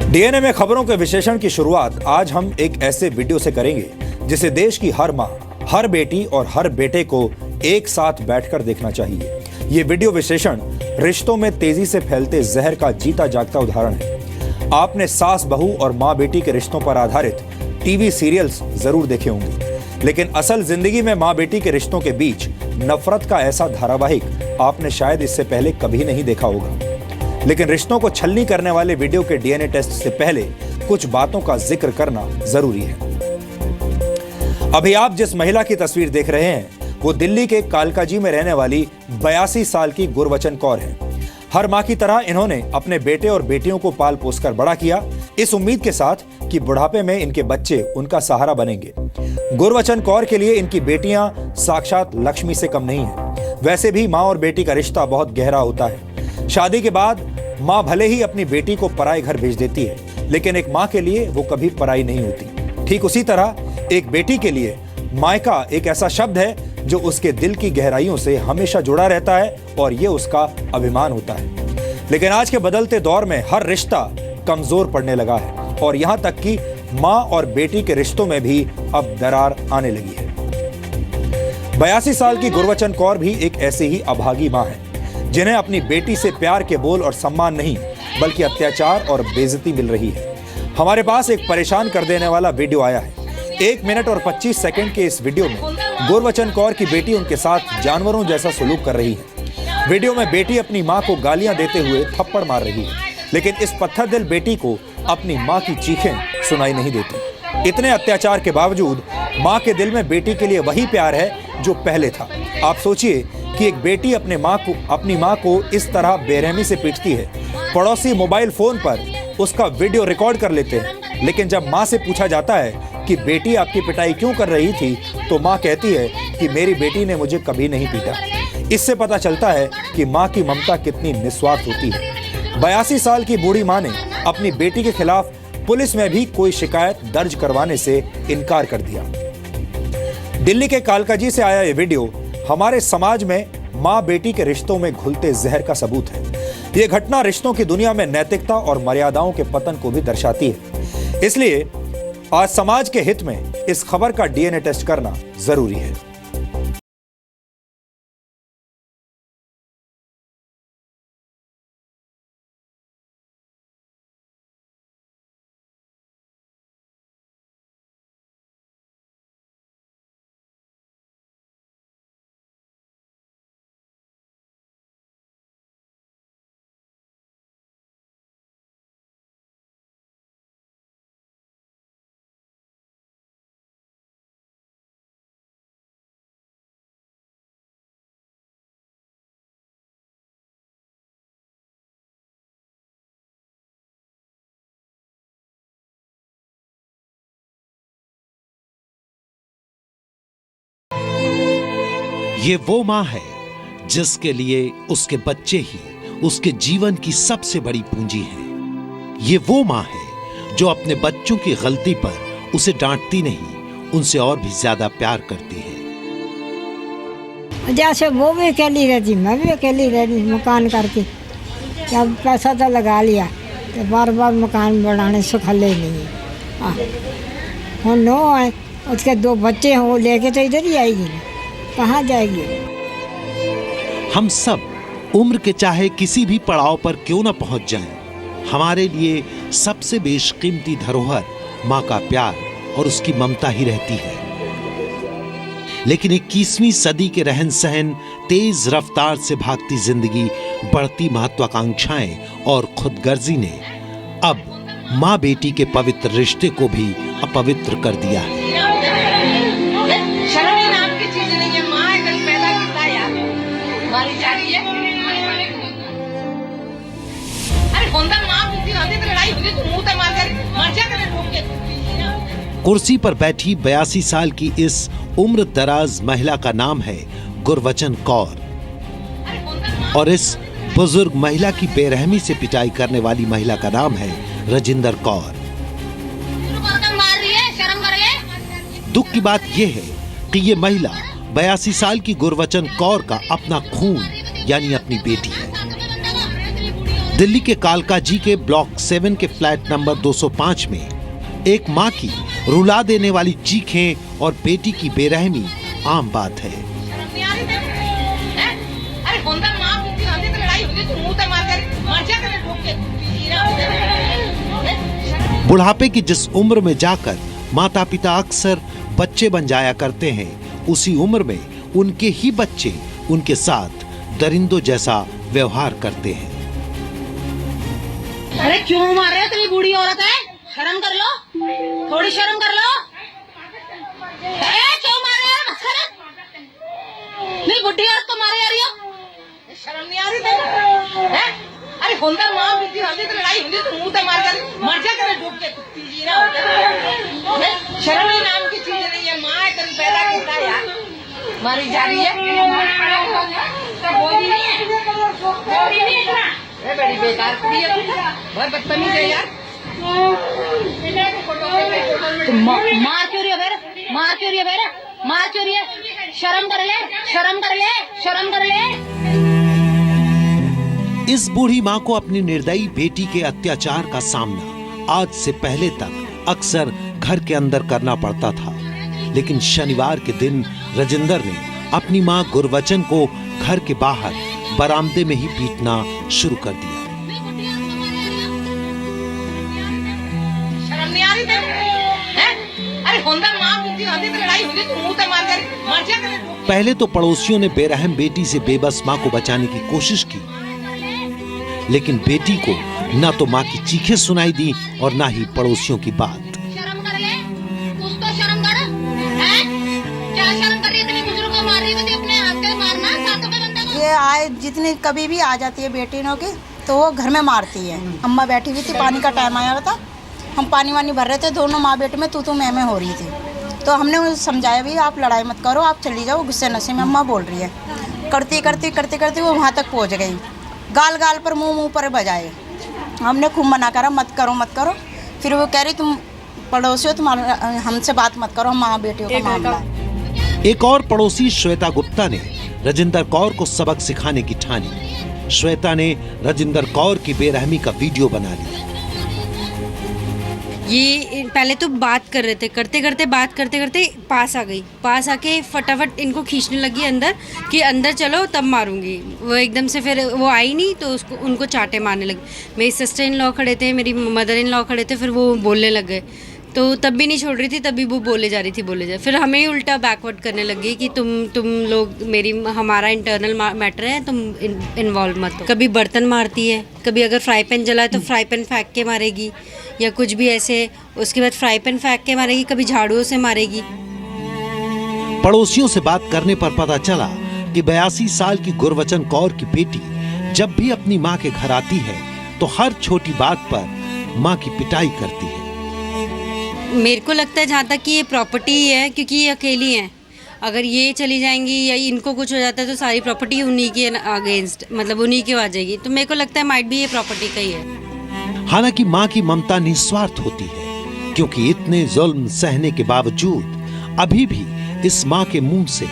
DNA में खबरों के विश्लेषण की शुरुआत आज हम एक ऐसे वीडियो से करेंगे जिसे देश की हर मां, हर बेटी और हर बेटे को एक साथ बैठकर देखना चाहिए। ये वीडियो विश्लेषण रिश्तों में तेजी से फैलते जहर का जीता जागता उदाहरण है। आपने सास बहू और माँ बेटी के रिश्तों पर आधारित टीवी सीरियल्स जरूर देखे होंगे, लेकिन असल जिंदगी में माँ बेटी के रिश्तों के बीच नफरत का ऐसा धारावाहिक आपने शायद इससे पहले कभी नहीं देखा होगा। लेकिन रिश्तों को छलनी करने वाले वीडियो के डीएनए टेस्ट से पहले कुछ बातों का जिक्र करना जरूरी है। अभी आप जिस महिला की तस्वीर देख रहे हैं वो दिल्ली के कालकाजी में रहने वाली 82 साल की गुरबचन कौर है। हर मां की तरह इन्होंने अपने बेटे और बेटियों को पाल पोसकर बड़ा किया, इस उम्मीद के साथ कि बुढ़ापे में इनके बच्चे उनका सहारा बनेंगे। गुरबचन कौर के लिए इनकी बेटियां साक्षात लक्ष्मी से कम नहीं है। वैसे भी मां और बेटी का रिश्ता बहुत गहरा होता है। शादी के बाद मां भले ही अपनी बेटी को पराए घर भेज देती है, लेकिन एक मां के लिए वो कभी पराई नहीं होती। ठीक उसी तरह एक बेटी के लिए मायका एक ऐसा शब्द है जो उसके दिल की गहराइयों से हमेशा जुड़ा रहता है और ये उसका अभिमान होता है। लेकिन आज के बदलते दौर में हर रिश्ता कमजोर पड़ने लगा है और यहां तक कि मां और बेटी के रिश्तों में भी अब दरार आने लगी है। 82 साल की गुरबचन कौर भी एक ऐसी ही अभागी मां है जिन्हें अपनी बेटी से प्यार के बोल और सम्मान नहीं बल्कि अत्याचार और बेइज्जती मिल रही है। हमारे पास एक परेशान कर देने वाला वीडियो आया है। 1 मिनट और 25 सेकंड के इस वीडियो में गुरबचन कौर की बेटी उनके साथ जानवरों जैसा सलूक कर रही है। वीडियो में बेटी अपनी मां को गालियां देते हुए थप्पड़ मार रही है, लेकिन इस पत्थर दिल बेटी को अपनी मां की चीखें सुनाई नहीं देती। इतने अत्याचार के बावजूद मां के दिल में बेटी के लिए वही प्यार है जो पहले था। आप सोचिए कि एक बेटी अपनी मां को इस तरह बेरहमी से पीटती है। पड़ोसी मोबाइल फोन पर उसका वीडियो रिकॉर्ड कर लेते हैं, लेकिन जब मां से पूछा जाता है कि बेटी आपकी पिटाई क्यों कर रही थी, तो मां कहती है कि मेरी बेटी ने मुझे कभी नहीं पीटा। इससे पता चलता है कि मां की ममता कितनी निस्वार्थ होती है। 82 साल की बूढ़ी मां ने अपनी बेटी के खिलाफ पुलिस में भी कोई शिकायत दर्ज करवाने से इनकार कर दिया। दिल्ली के कालकाजी से आया ये वीडियो हमारे समाज में मां बेटी के रिश्तों में घुलते जहर का सबूत है। यह घटना रिश्तों की दुनिया में नैतिकता और मर्यादाओं के पतन को भी दर्शाती है। इसलिए आज समाज के हित में इस खबर का डीएनए टेस्ट करना जरूरी है। ये वो मां है जिसके लिए उसके बच्चे ही उसके जीवन की सबसे बड़ी पूंजी है। ये वो मां है जो अपने बच्चों की गलती पर उसे डांटती नहीं, उनसे और भी ज्यादा प्यार करती है। जैसे वो भी अकेली रहती, मैं भी अकेली रहती मकान करके। जब पैसा तो लगा लिया तो बार बार मकान बनाने से खले नहीं है। नो है, उसके 2 बच्चे हैं, वो लेके तो इधर ही आएगी ना, कहाँ जाएगी। हम सब उम्र के चाहे किसी भी पड़ाव पर क्यों न पहुंच जाएं, हमारे लिए सबसे बेशकीमती धरोहर मां का प्यार और उसकी ममता ही रहती है। लेकिन 21वीं सदी के रहन सहन, तेज रफ्तार से भागती जिंदगी, बढ़ती महत्वाकांक्षाएं और खुदगर्जी ने अब मां बेटी के पवित्र रिश्ते को भी अपवित्र कर दिया है। कुर्सी पर बैठी 82 साल की इस उम्र दराज महिला का नाम है गुरबचन कौर और इस बुजुर्ग महिला की बेरहमी से पिटाई करने वाली महिला का नाम है राजिंदर कौर। दुख की बात यह है कि ये महिला 82 साल की गुरबचन कौर का अपना खून यानी अपनी बेटी है। दिल्ली के कालकाजी के ब्लॉक 7 के फ्लैट नंबर 205 में एक माँ की रुला देने वाली चीखें और बेटी की बेरहमी आम बात है। बुढ़ापे की जिस उम्र में जाकर माता पिता अक्सर बच्चे बन जाया करते हैं, उसी उम्र में उनके ही बच्चे उनके साथ दरिंदों जैसा व्यवहार करते हैं। अरे क्यों मार रहे हो? तुम बूढ़ी औरत है, शर्म कर लो, थोड़ी शर्म कर लो। क्यों मार रहे हो? नहीं, बुढ़ी औरत को मारे जा रही हो, शर्म नहीं आ रही तेरे? अरे होंदा माँ बीती होती तो लड़ाई होती तो मुंह तो मर जा करे डूब के कुत्ती जी ना होते। शर्म ही नाम की चीज नहीं है, माँ है कभी पैदा किया यार, मारी जा रही है तो बोली नहीं है, बोली नहीं इतना। अरे बड़ी बेकार कुड़ी है, बहुत बदतमीज है यार। मार क्यों रही है फिर? मार क्यों रही है फिर? मार क्यों रही है? शर्म कर ले, शर्म कर ले, शर्म कर ले। इस बूढ़ी माँ को अपनी निर्दयी बेटी के अत्याचार का सामना आज से पहले तक अक्सर घर के अंदर करना पड़ता था, लेकिन शनिवार के दिन राजेंद्र ने अपनी माँ गुरवचन को घर के बाहर बरामदे में ही पीटना शुरू कर दिया। शर्म नहीं आ रही तेरे? अरे होंदा माँ बीती होती तो लड़ाई होती तो मुंह तो मर जा करे। पहले तो पड़ोसियों ने बेरहम बेटी से बेबस माँ को बचाने की कोशिश की, लेकिन बेटी को न तो माँ की चीखें सुनाई दी और न ही पड़ोसियों की बात। शर्म कर ले, कुछ तो शर्म कर, हैं? क्या शर्म कर रही है? इतने बुजुर्ग को मार रही है, अपने हाथ से मारना, सातों पे बंदा को। ये आए जितनी कभी भी आ जाती है बेटी नो की तो वो घर में मारती है। अम्मा बैठी हुई थी, पानी का टाइम आया था, हम पानी वानी भर रहे थे, दोनों माँ बेटे में तू मैं हो रही थी, तो हमने उन्हें समझाया भी आप लड़ाई मत करो, आप चली जाओ, गुस्से नशे में अम्मा बोल रही है। करती करती करते करते वो वहाँ तक पहुँच गई, गाल गाल पर मुंह पर बजाए। हमने खूब मना करा मत करो मत करो, फिर वो कह रही तुम पड़ोसी हो, तुम्हारा हमसे बात मत करो, हम माँ बेटियों का मामला है। एक और पड़ोसी श्वेता गुप्ता ने राजेंद्र कौर को सबक सिखाने की ठानी। श्वेता ने राजेंद्र कौर की बेरहमी का वीडियो बना लिया। ये पहले तो बात कर रहे थे, करते करते बात करते करते पास आ गई, पास आके फटाफट इनको खींचने लगी अंदर कि अंदर चलो तब मारूंगी। वो एकदम से फिर वो आई नहीं तो उसको उनको चाटे मारने लगी। मेरी सिस्टर इन लॉ खड़े थे, मेरी मदर इन लॉ खड़े थे, फिर वो बोलने लग गए, तो तब भी नहीं छोड़ रही थी, तभी वो बोले जा रही थी बोले जा। फिर हमें ही उल्टा बैकवर्ड करने लगी कि तुम लोग हमारा इंटरनल मैटर है, तुम इन्वॉल्व मत हो। कभी बर्तन मारती है, कभी अगर फ्राई पैन जला है तो फ्राई पैन फेंक के मारेगी या कुछ भी ऐसे, उसके बाद फ्राई पैन फेंक के मारेगी, कभी झाड़ुओं से मारेगी। पड़ोसियों से बात करने पर पता चला कि 82 साल की गुरवचन कौर की बेटी जब भी अपनी माँ के घर आती है तो हर छोटी बात पर माँ की पिटाई करती है। मेरे को लगता है जहाँ तक कि ये प्रॉपर्टी है, क्योंकि ये अकेली हैं, अगर ये चली जाएंगी या इनको कुछ हो जाता है तो सारी प्रॉपर्टी उन्हीं के अगेंस्ट, मतलब उन्हीं की आ जाएगी। तो मेरे को लगता है माइट भी ये प्रॉपर्टी का ही है। हालांकि माँ की ममता निस्वार्थ होती है, क्योंकि इतने जुल्म सहने के बावजूद अभी भी इस माँ के मुंह से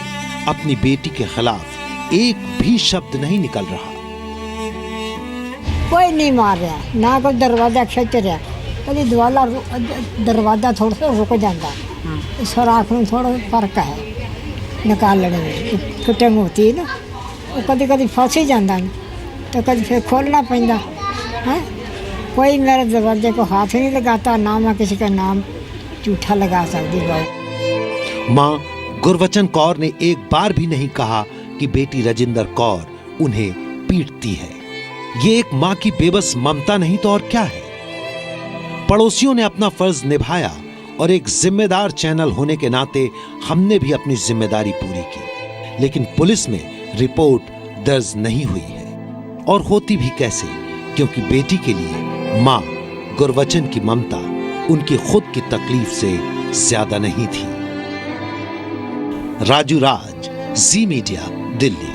अपनी बेटी के खिलाफ एक भी शब्द नहीं निकल रहा। कोई नहीं मार रहा, ना कोई दरवाजा खिंच रहा, कभी दरवाजा थोड़ा सा रुक जाता, सुराख में थोड़ा फर्क है निकालने में, कटिंग होती है ना, वो कभी कभी फंस ही जाता तो कभी फिर खोलना पैंदा है। कोई मेरे दरवाजे को हाथ नहीं लगाता, ना मैं किसी का नाम झूठा लगा सकती। बाबू माँ गुरवचन कौर ने एक बार भी नहीं कहा कि बेटी राजेंद्र कौर उन्हें पीटती है। ये एक माँ की बेबस ममता नहीं तो और क्या है। पड़ोसियों ने अपना फर्ज निभाया और एक जिम्मेदार चैनल होने के नाते हमने भी अपनी जिम्मेदारी पूरी की, लेकिन पुलिस में रिपोर्ट दर्ज नहीं हुई है, और होती भी कैसे, क्योंकि बेटी के लिए माँ गुरवचन की ममता उनकी खुद की तकलीफ से ज्यादा नहीं थी। राजू राज, जी मीडिया, दिल्ली।